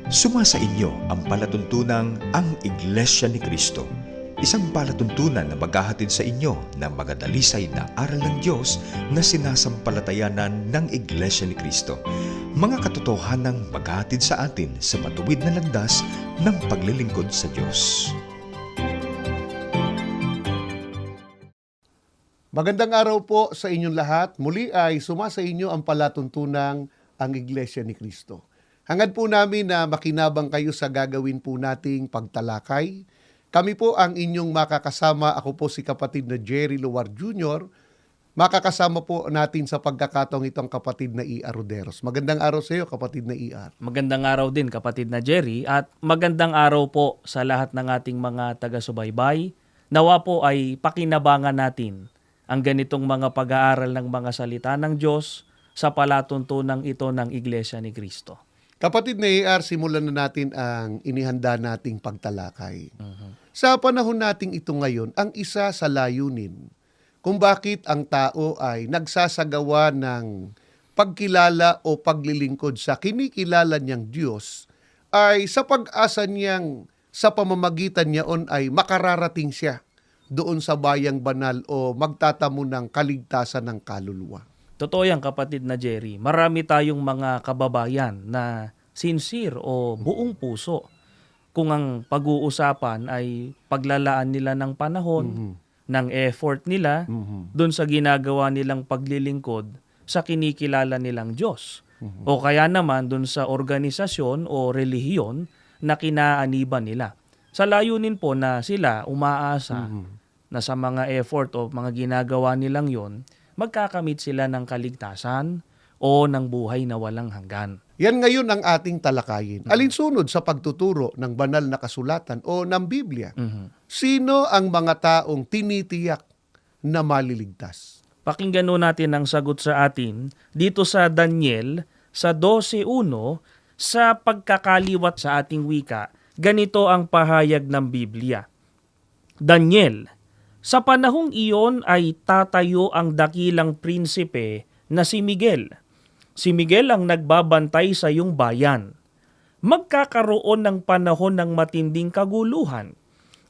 Sumasa inyo ang palatuntunang ang Iglesia ni Cristo, isang palatuntunan na maghahatid sa inyo ng magadalisay na aral ng Diyos na sinasampalatayanan ng Iglesia ni Cristo. Mga katotohanang maghahatid sa atin sa matuwid na landas ng paglilingkod sa Diyos. Magandang araw po sa inyong lahat. Muli ay sumasa inyo ang palatuntunang ang Iglesia ni Cristo. Hangad po namin na makinabang kayo sa gagawin po nating pagtalakay. Kami po ang inyong makakasama. Ako po si kapatid na Jerry Luar Jr. Makakasama po natin sa pagkakataong itong kapatid na E.R. Roderos. Magandang araw sa iyo, kapatid na E.R. Magandang araw din, kapatid na Jerry, at magandang araw po sa lahat ng ating mga taga-subaybay. Nawa po ay pakinabangan natin ang ganitong mga pag-aaral ng mga salita ng Diyos sa palatuntunang ito ng Iglesia ni Cristo. Kapatid na E.R., simulan na natin ang inihanda nating pagtalakay. Sa panahon nating ito ngayon, ang isa sa layunin kung bakit ang tao ay nagsasagawa ng pagkilala o paglilingkod sa kinikilala niyang Diyos ay sa pag-asa niyang sa pamamagitan niyaon ay makararating siya doon sa bayang banal o magtatamo ng kaligtasan ng kaluluwa. Totoo yan, kapatid na Jerry. Marami tayong mga kababayan na sincere o buong puso kung ang pag-uusapan ay paglalaan nila ng panahon, ng effort nila, doon sa ginagawa nilang paglilingkod sa kinikilala nilang Diyos. O kaya naman doon sa organisasyon o relihiyon na kinaaniban nila. Sa layunin po na sila umaasa na sa mga effort o mga ginagawa nilang yon, magkakamit sila ng kaligtasan o ng buhay na walang hanggan. Yan ngayon ang ating talakayin. Alinsunod sa pagtuturo ng banal na kasulatan o ng Biblia. Sino ang mga taong tinitiyak na maliligtas? Pakinggan natin ang sagot sa atin dito sa Daniel sa 12:1 sa pagkakaliwat sa ating wika. Ganito ang pahayag ng Biblia. Daniel, sa panahong iyon ay tatayo ang dakilang prinsipe na si Miguel. Si Miguel ang nagbabantay sa iyong bayan. Magkakaroon ng panahon ng matinding kaguluhan.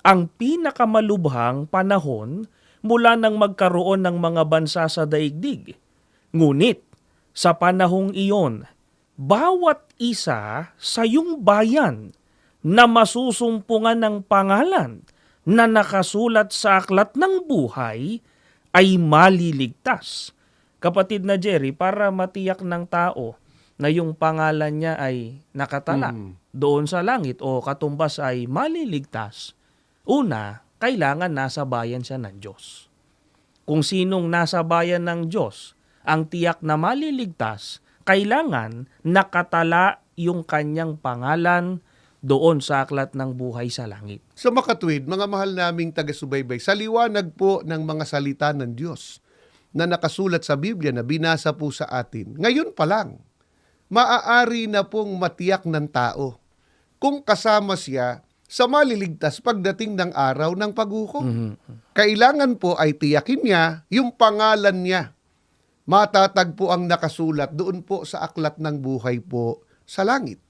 Ang pinakamalubhang panahon mula nang magkaroon ng mga bansa sa daigdig. Ngunit sa panahong iyon, bawat isa sa iyong bayan na masusumpungan ng pangalan na nakasulat sa aklat ng buhay ay maliligtas. Kapatid na Jerry, para matiyak ng tao na yung pangalan niya ay nakatala doon sa langit o katumbas ay maliligtas, una, kailangan nasa bayan siya ng Diyos. Kung sinong nasa bayan ng Diyos ang tiyak na maliligtas, kailangan nakatala yung kanyang pangalan doon sa aklat ng buhay sa langit. Sa makatuwid, mga mahal naming taga-subaybay, sa liwanag po ng mga salita ng Diyos na nakasulat sa Biblia na binasa po sa atin, ngayon pa lang, maaari na pong matiyak ng tao kung kasama siya sa maliligtas pagdating ng araw ng paghukom. Kailangan po ay tiyakin niya yung pangalan niya. Matatagpo ang nakasulat doon po sa aklat ng buhay po sa langit.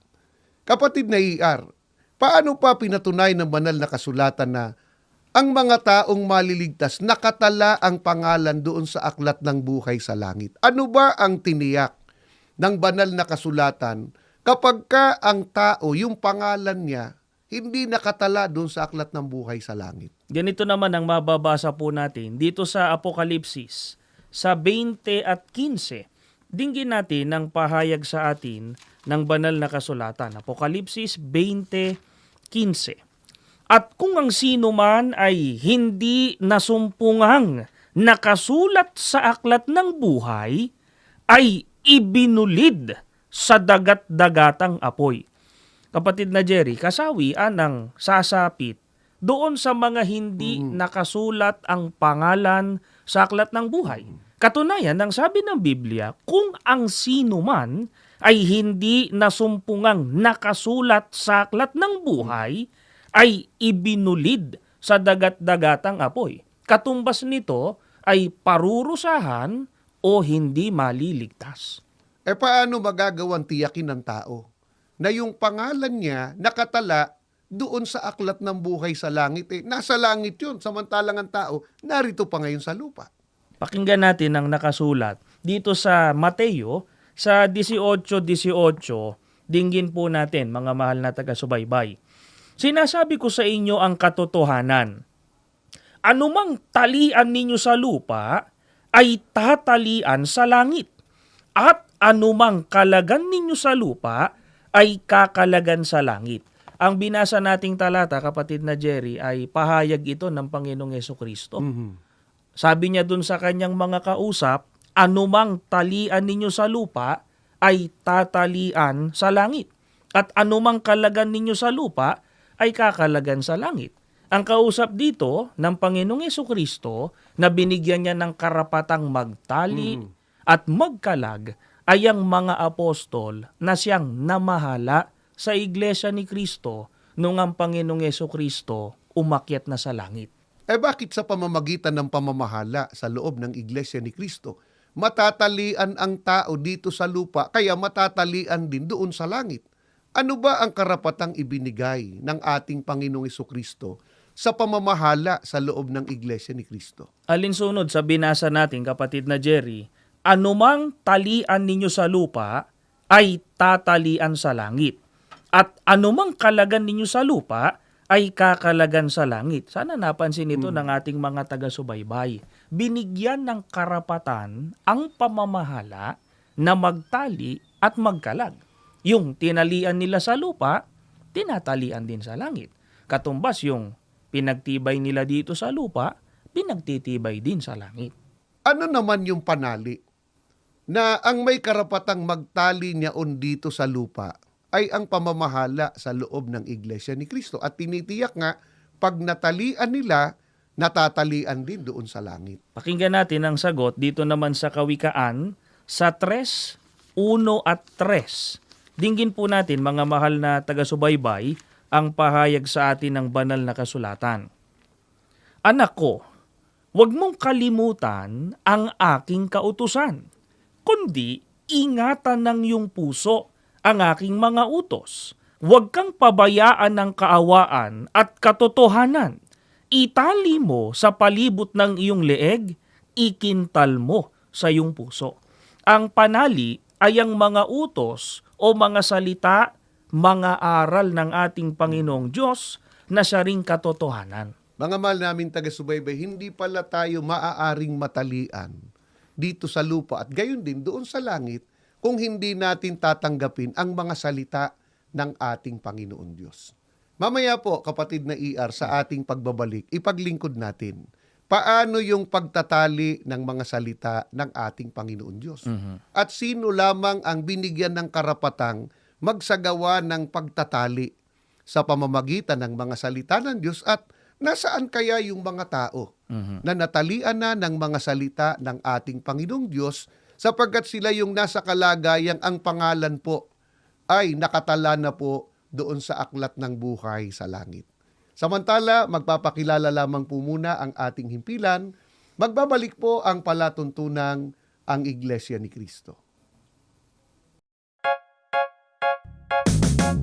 Kapatid na E.R., paano pa pinatunay ng banal na kasulatan na ang mga taong maliligtas nakatala ang pangalan doon sa aklat ng buhay sa langit? Ano ba ang tiniyak ng banal na kasulatan kapag ka ang tao, yung pangalan niya, hindi nakatala doon sa aklat ng buhay sa langit? Ganito naman ang mababasa po natin dito sa Apokalipsis sa 20 at 15. Dinggin natin ang pahayag sa atin ng banal na kasulatan. Apokalipsis 20:15. At kung ang sino man ay hindi nasumpungang nakasulat sa aklat ng buhay, ay ibinulid sa dagat-dagatang apoy. Kapatid na Jerry, kasawian ng sasapit doon sa mga hindi nakasulat ang pangalan sa aklat ng buhay. Katunayan, ang sabi ng Biblia, kung ang sino man ay hindi nasumpungang nakasulat sa aklat ng buhay, ay ibinulid sa dagat-dagatang apoy. Katumbas nito ay parurusahan o hindi maliligtas. Paano magagawang tiyakin ng tao na yung pangalan niya nakatala doon sa aklat ng buhay sa langit. Nasa langit yun, samantalang ang tao narito pa ngayon sa lupa. Pakinggan natin ang nakasulat dito sa Mateo sa 18:18. Dinggin po natin, mga mahal na taga-subaybay. Sinasabi ko sa inyo ang katotohanan. Anumang talian ninyo sa lupa ay tatalian sa langit. At anumang kalagan ninyo sa lupa ay kakalagan sa langit. Ang binasa nating talata, kapatid na Jerry, ay pahayag ito ng Panginoong Hesukristo. Sabi niya dun sa kanyang mga kausap, anumang talian ninyo sa lupa ay tatalian sa langit. At anumang kalagan ninyo sa lupa ay kakalagan sa langit. Ang kausap dito ng Panginoong Hesukristo na binigyan niya ng karapatang magtali at magkalag ay ang mga apostol na siyang namahala sa Iglesia ni Kristo nung ang Panginoong Hesukristo umakyat na sa langit. Bakit sa pamamagitan ng pamamahala sa loob ng Iglesia ni Kristo, matatalian ang tao dito sa lupa, kaya matatalian din doon sa langit? Ano ba ang karapatang ibinigay ng ating Panginoong Hesukristo sa pamamahala sa loob ng Iglesia ni Kristo? Alinsunod sa binasa natin, kapatid na Jerry, anumang talian ninyo sa lupa ay tatalian sa langit. At anumang kalagan ninyo sa lupa ay kakalagan sa langit. Sana napansin ito ng ating mga taga-subaybay. Binigyan ng karapatan ang pamamahala na magtali at magkalag. Yung tinalian nila sa lupa, tinatalian din sa langit. Katumbas yung pinagtibay nila dito sa lupa, pinagtitibay din sa langit. Ano naman yung panali na ang may karapatang magtali niyaon dito sa lupa ay ang pamamahala sa loob ng Iglesia ni Kristo. At tinitiyak nga, pag natalian nila, natatalian din doon sa langit. Pakinggan natin ang sagot dito naman sa Kawikaan sa 3:1 at 3. Dinggin po natin, mga mahal na taga-subaybay, ang pahayag sa atin ng banal na kasulatan. Anak ko, huwag mong kalimutan ang aking kautusan, kundi ingatan ng iyong puso ang aking mga utos. Huwag kang pabayaan ng kaawaan at katotohanan. Itali mo sa palibot ng iyong leeg, ikintal mo sa iyong puso. Ang panali ay ang mga utos o mga salita, mga aral ng ating Panginoong Diyos na siya ring katotohanan. Mga mahal namin taga-subaybay, hindi pala tayo maaaring matalian dito sa lupa at gayon din doon sa langit kung hindi natin tatanggapin ang mga salita ng ating Panginoon Diyos. Mamaya po, kapatid na ER, sa ating pagbabalik, ipaglingkod natin paano yung pagtatali ng mga salita ng ating Panginoon Diyos. At sino lamang ang binigyan ng karapatang magsagawa ng pagtatali sa pamamagitan ng mga salita ng Diyos at nasaan kaya yung mga tao na natalian na ng mga salita ng ating Panginoong Diyos sapagkat sila yung nasa kalagayang ang pangalan po ay nakatala na po doon sa aklat ng buhay sa langit. Samantala, magpapakilala lamang po muna ang ating himpilan. Magbabalik po ang palatuntunang ang Iglesia ni Kristo.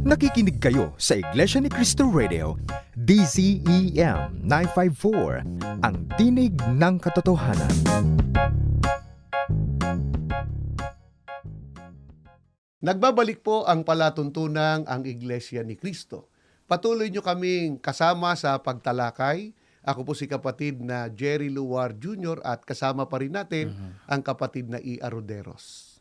Nakikinig kayo sa Iglesia ni Cristo Radio, DZEM 954, ang tinig ng katotohanan. Nagbabalik po ang palatuntunang ang Iglesia ni Kristo. Patuloy nyo kaming kasama sa pagtalakay. Ako po si kapatid na Jerry Luar Jr. at kasama pa rin natin ang kapatid na E. Aroderos.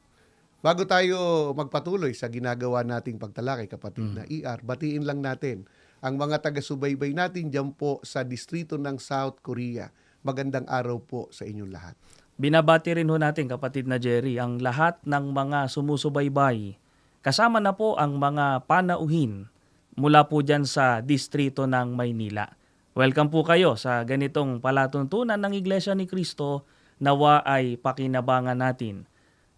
Bago tayo magpatuloy sa ginagawa nating pagtalakay, kapatid na ER, batiin lang natin ang mga taga-subaybay natin dyan po sa distrito ng South Korea. Magandang araw po sa inyong lahat. Binabati rin ho natin, kapatid na Jerry, ang lahat ng mga sumusubaybay. Kasama na po ang mga panauhin mula po dyan sa distrito ng Maynila. Welcome po kayo sa ganitong palatuntunan ng Iglesia ni Cristo. Nawa ay pakinabangan natin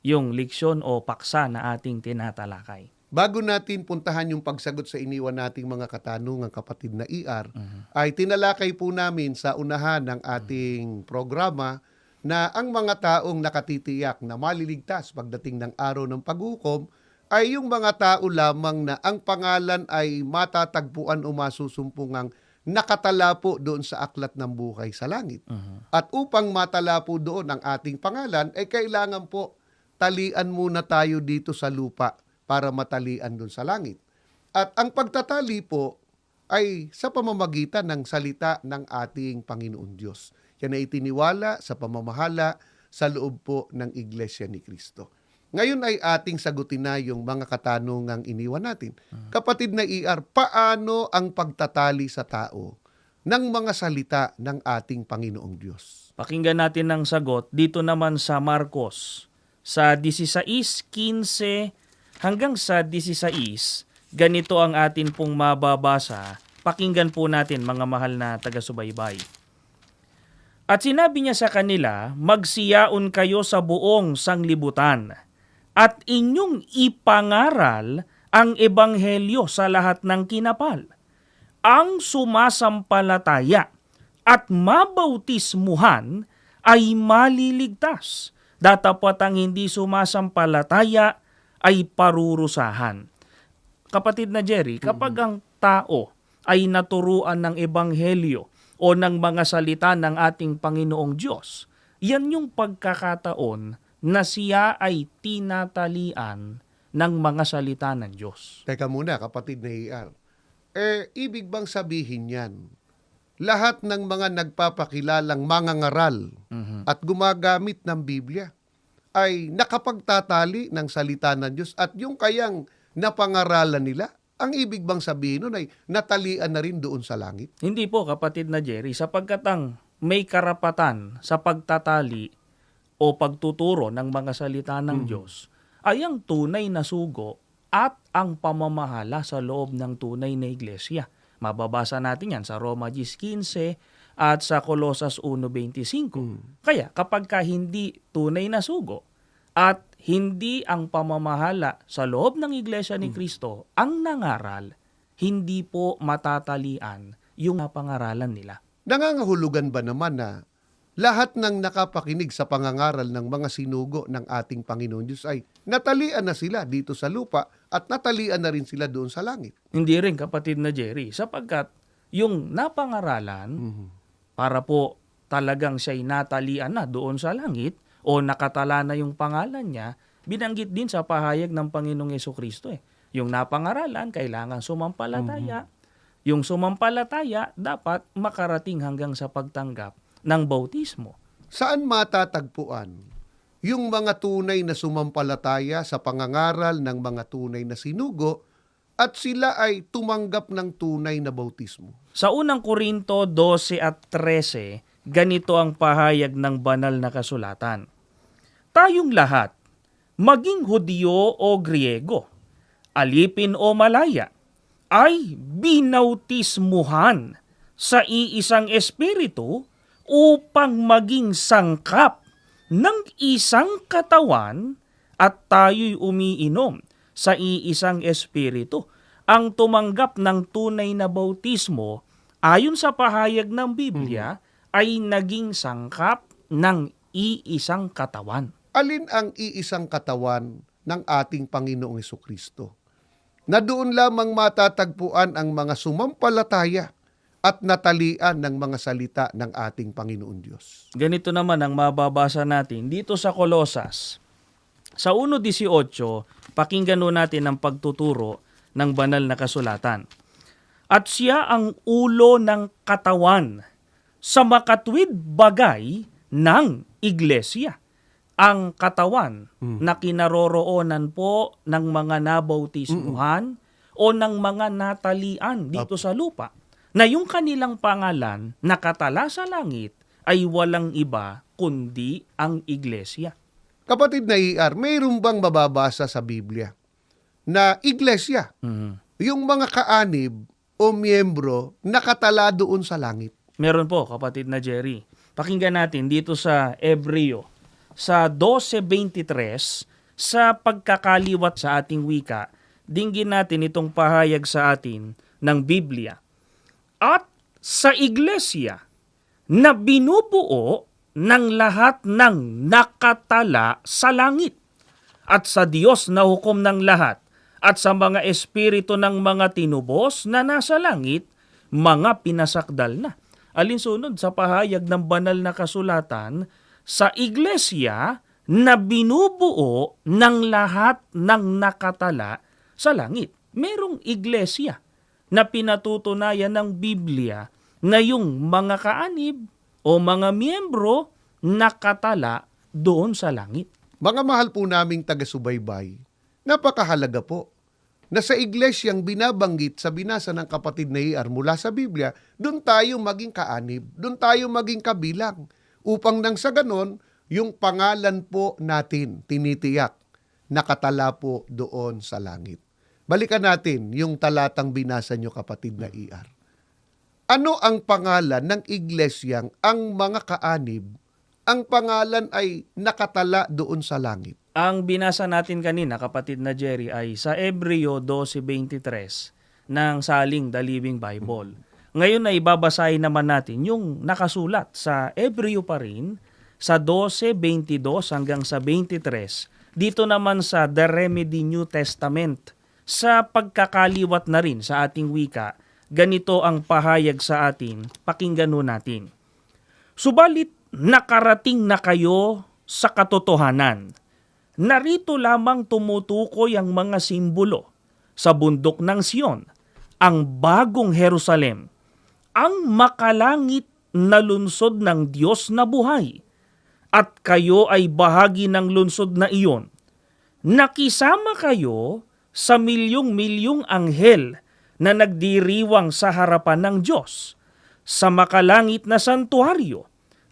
yung leksyon o paksa na ating tinatalakay. Bago natin puntahan yung pagsagot sa iniwan nating mga katanungan, kapatid na ER, ay tinalakay po namin sa unahan ng ating programa na ang mga taong nakatitiyak na maliligtas pagdating ng araw ng paghukom ay yung mga tao lamang na ang pangalan ay matatagpuan o masusumpungang nakatala po doon sa aklat ng buhay sa langit. At upang matala po doon ang ating pangalan, ay kailangan po talian muna tayo dito sa lupa para matalian doon sa langit. At ang pagtatali po ay sa pamamagitan ng salita ng ating Panginoon Diyos. Yan ay itiniwala sa pamamahala sa loob po ng Iglesia ni Cristo. Ngayon ay ating sagutin na yung mga katanungang iniwan natin. Kapatid na ER, paano ang pagtatali sa tao ng mga salita ng ating Panginoong Diyos? Pakinggan natin ang sagot dito naman sa Marcos. Sa 16:15 hanggang sa 16, ganito ang atin pong mababasa. Pakinggan po natin, mga mahal na taga-subaybay. At sinabi niya sa kanila, magsiyaon kayo sa buong sanglibutan at inyong ipangaral ang ebanghelyo sa lahat ng kinapal. Ang sumasampalataya at mabautismuhan ay maliligtas. Datapat ang hindi sumasampalataya ay parurusahan. Kapatid na Jerry, kapag ang tao ay naturuan ng ebanghelyo o ng mga salita ng ating Panginoong Diyos, yan yung pagkakataon na siya ay tinatalian ng mga salita ng Diyos. Teka muna, kapatid na ER. Ibig bang sabihin yan? Lahat ng mga nagpapakilalang mangangaral at gumagamit ng Biblia ay nakapagtatali ng salita ng Diyos at yung kayang napangaralan nila, ang ibig bang sabihin nun ay natalian na rin doon sa langit? Hindi po, kapatid na Jerry, sapagkat ang may karapatan sa pagtatali o pagtuturo ng mga salita ng Diyos ay ang tunay na sugo at ang pamamahala sa loob ng tunay na iglesia. Mababasa natin yan sa Roma 10:15 at sa Colosas 1:25. Kaya kapag hindi tunay na sugo at hindi ang pamamahala sa loob ng iglesia ni Kristo ang nangaral, hindi po matatalian yung pangaralan nila. Nangangahulugan ba naman na lahat ng nakapakinig sa pangangaral ng mga sinugo ng ating Panginoon Diyos ay natalian na sila dito sa lupa at natalian na rin sila doon sa langit? Hindi rin, kapatid na Jerry, sapagkat yung napangaralan para po talagang siya'y natalian na doon sa langit o nakatala na yung pangalan niya, binanggit din sa pahayag ng Panginoong Jesucristo. Yung napangaralan, kailangan sumampalataya. Yung sumampalataya, dapat makarating hanggang sa pagtanggap ng bautismo. Saan matatagpuan yung mga tunay na sumampalataya sa pangangaral ng mga tunay na sinugo at sila ay tumanggap ng tunay na bautismo? Sa unang Korinto 12 at 13, ganito ang pahayag ng banal na kasulatan. Tayong lahat, maging Hudyo o Griego, alipin o malaya, ay binautismuhan sa iisang espiritu upang maging sangkap ng isang katawan at tayo'y umiinom sa iisang espiritu. Ang tumanggap ng tunay na bautismo, ayon sa pahayag ng Biblia, ay naging sangkap ng iisang katawan. Alin ang iisang katawan ng ating Panginoong Jesucristo? Na doon lamang matatagpuan ang mga sumampalataya at natalian ng mga salita ng ating Panginoon Diyos. Ganito naman ang mababasa natin dito sa Colosas. Sa 1:18, pakinggan natin ang pagtuturo ng banal na kasulatan. At siya ang ulo ng katawan sa makatwid bagay ng iglesia. Ang katawan na kinaroroonan po ng mga nabautismuhan o ng mga natalian dito sa lupa, na yung kanilang pangalan nakatala sa langit ay walang iba kundi ang iglesia. Kapatid na ER, mayroon bang mababasa sa Biblia na iglesia, yung mga kaanib o miyembro nakatala doon sa langit? Meron po, kapatid na Jerry. Pakinggan natin dito sa Hebreo, sa 12:23, sa pagkakaliwat sa ating wika, dinggin natin itong pahayag sa atin ng Biblia. At sa iglesia na binubuo ng lahat ng nakatala sa langit, at sa Diyos na hukom ng lahat, at sa mga espiritu ng mga tinubos na nasa langit, mga pinasakdal na. Alinsunod sa pahayag ng banal na kasulatan, sa iglesia na binubuo ng lahat ng nakatala sa langit. Merong iglesia na pinatutunayan ng Biblia na yung mga kaanib o mga miyembro nakatala doon sa langit. Mga mahal po naming taga-subaybay, napakahalaga po na sa iglesyang binabanggit sa binasa ng kapatid na Iar mula sa Biblia, doon tayo maging kaanib, doon tayo maging kabilang, upang nang sa ganon, yung pangalan po natin tinitiyak, nakatala po doon sa langit. Balikan natin yung talatang binasa nyo kapatid na Iar. Ano ang pangalan ng iglesyang ang mga kaanib, ang pangalan ay nakatala doon sa langit? Ang binasa natin kanina, kapatid na Jerry, ay sa Hebreo 12:23 ng Saling the Living Bible. Ngayon ay babasahin naman natin yung nakasulat sa Hebreo pa rin, sa 12:22 hanggang sa 23. Dito naman sa The Remedy New Testament, sa pagkakaliwat na rin sa ating wika, ganito ang pahayag sa atin, pakinggan ho natin. Subalit nakarating na kayo sa katotohanan. Narito lamang tumutukoy ang mga simbolo sa bundok ng Sion, ang bagong Jerusalem, ang makalangit na lungsod ng Diyos na buhay, at kayo ay bahagi ng lungsod na iyon. Nakisama kayo sa milyong-milyong anghel na nagdiriwang sa harapan ng Diyos, sa makalangit na santuaryo,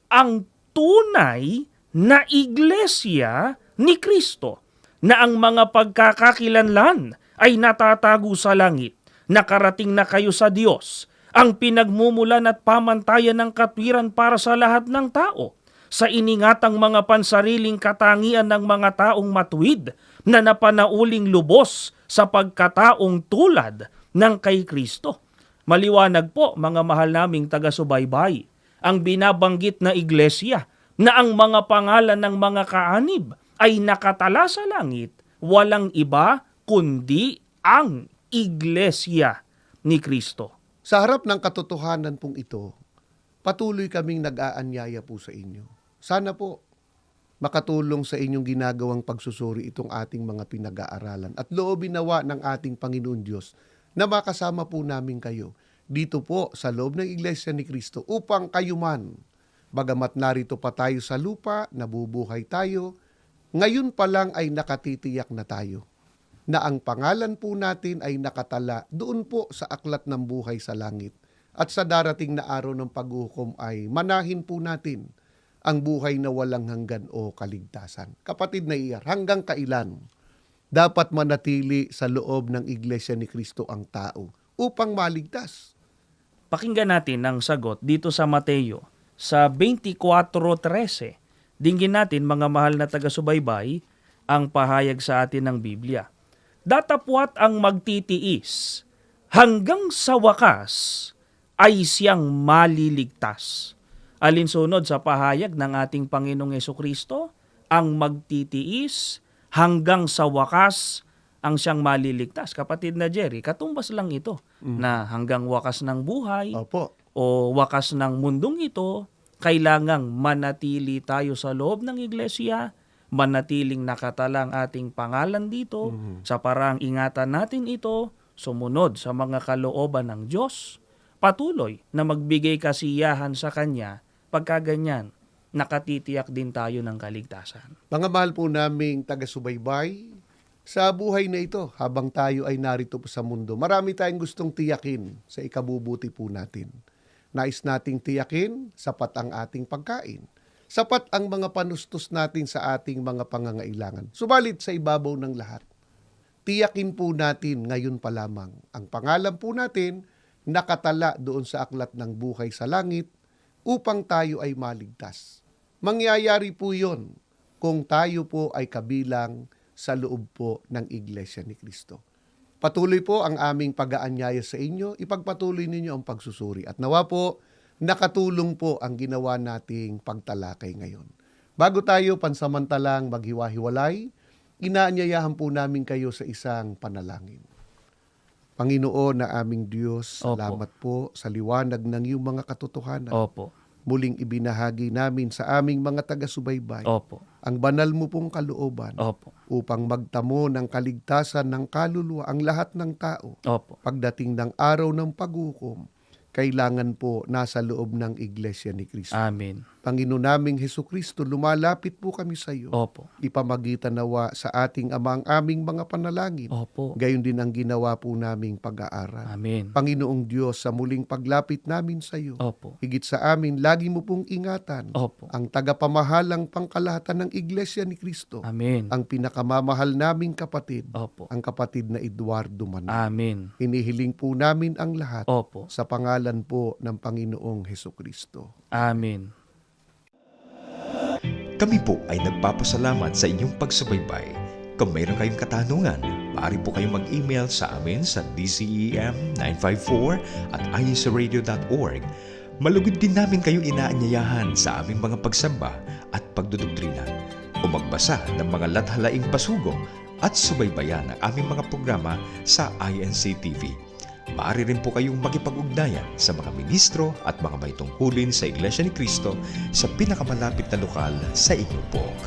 ang tunay na iglesia ni Kristo, na ang mga pagkakakilanlan ay natatago sa langit. Nakarating na kayo sa Diyos, ang pinagmumulan at pamantayan ng katwiran para sa lahat ng tao, sa iningatang mga pansariling katangian ng mga taong matuwid na napanauling lubos sa pagkataong tulad ng kay Kristo. Maliwanag po, mga mahal naming taga-subaybay, ang binabanggit na iglesia na ang mga pangalan ng mga kaanib ay nakatala sa langit, walang iba kundi ang iglesia ni Kristo. Sa harap ng katotohanan pong ito, patuloy kaming nag-aanyaya po sa inyo. Sana po makatulong sa inyong ginagawang pagsusuri itong ating mga pinag-aaralan at loobin nawa ng ating Panginoon Diyos na makasama po namin kayo dito po sa loob ng Iglesia ni Kristo upang kayo man, bagamat narito pa tayo sa lupa, nabubuhay tayo, ngayon pa lang ay nakatitiyak na tayo na ang pangalan po natin ay nakatala doon po sa aklat ng buhay sa langit. At sa darating na araw ng paghukom ay manahin po natin ang buhay na walang hanggan o kaligtasan. Kapatid na Iar, hanggang kailan dapat manatili sa loob ng Iglesia ni Kristo ang tao upang maligtas? Pakinggan natin ang sagot dito sa Mateo sa 24:13. Dinggin natin, mga mahal na taga-subaybay, ang pahayag sa atin ng Biblia. Datapwat ang magtitiis hanggang sa wakas ay siyang maliligtas. Alinsunod sa pahayag ng ating Panginoong Hesukristo, ang magtitiis hanggang sa wakas ang siyang maliligtas. Kapatid na Jerry, katumbas lang ito na hanggang wakas ng buhay Opo. o wakas ng mundong ito, kailangang manatili tayo sa loob ng iglesia, manatiling nakatala ang ating pangalan dito, sa paraang ingatan natin ito, sumunod sa mga kalooban ng Diyos, patuloy na magbigay kasiyahan sa Kanya, pagkaganyan, nakatitiyak din tayo ng kaligtasan. Mga mahal po naming taga-subaybay, sa buhay na ito, habang tayo ay narito po sa mundo, marami tayong gustong tiyakin sa ikabubuti po natin. Nais nating tiyakin, sapat ang ating pagkain. Sapat ang mga panustos natin sa ating mga pangangailangan. Subalit sa ibabaw ng lahat, tiyakin po natin ngayon pa lamang. Ang pangalan po natin, nakatala doon sa aklat ng buhay sa langit upang tayo ay maligtas. Mangyayari po yon kung tayo po ay kabilang sa loob po ng Iglesia ni Kristo. Patuloy po ang aming pag-aanyaya sa inyo, ipagpatuloy ninyo ang pagsusuri. At nawa po, nakatulong po ang ginawa nating pagtalakay ngayon. Bago tayo pansamantalang maghiwa-hiwalay, inaanyayahan po namin kayo sa isang panalangin. Panginoon na aming Diyos, Opo. salamat po sa liwanag ng iyong mga katotohanan. Opo. Muling ibinahagi namin sa aming mga taga-subaybay Opo. ang banal mo pong kalooban Opo. upang magtamo ng kaligtasan ng kaluluwa ang lahat ng tao. Opo. Pagdating ng araw ng paghukom, kailangan po nasa loob ng Iglesia ni Cristo. Amen. Panginoon naming Hesukristo, lumalapit po kami sa iyo. Opo. Ipamagitan nawa sa ating Ama ang aming mga panalangin. Opo. Gayon din ang ginawa po naming pag-aaral. Amen. Panginoong Diyos, sa muling paglapit namin sa iyo, Opo. higit sa amin, lagi mo pong ingatan Opo. ang tagapamahalang pangkalahatan ng Iglesia ni Cristo, Amen. ang pinakamamahal naming kapatid, Opo. ang kapatid na Eduardo Manuel. Amen. Inihiling po namin ang lahat Opo. sa pangalan po ng Panginoong Hesukristo. Amen. Kami po ay nagpapasalamat sa inyong pagsubaybay. Kung mayroon kayong katanungan, maaari po kayong mag-email sa amin sa dcem954@isaradio.org. Malugod din namin kayong inaanyayahan sa aming mga pagsamba at pagdudoktrina o magbasa ng mga lathalaing pasugong at subaybayan ang aming mga programa sa INC TV. Maaari rin po kayong makipag-ugnayan sa mga ministro at mga may tungkulin sa Iglesia ni Cristo sa pinakamalapit na lokal sa inyong pook.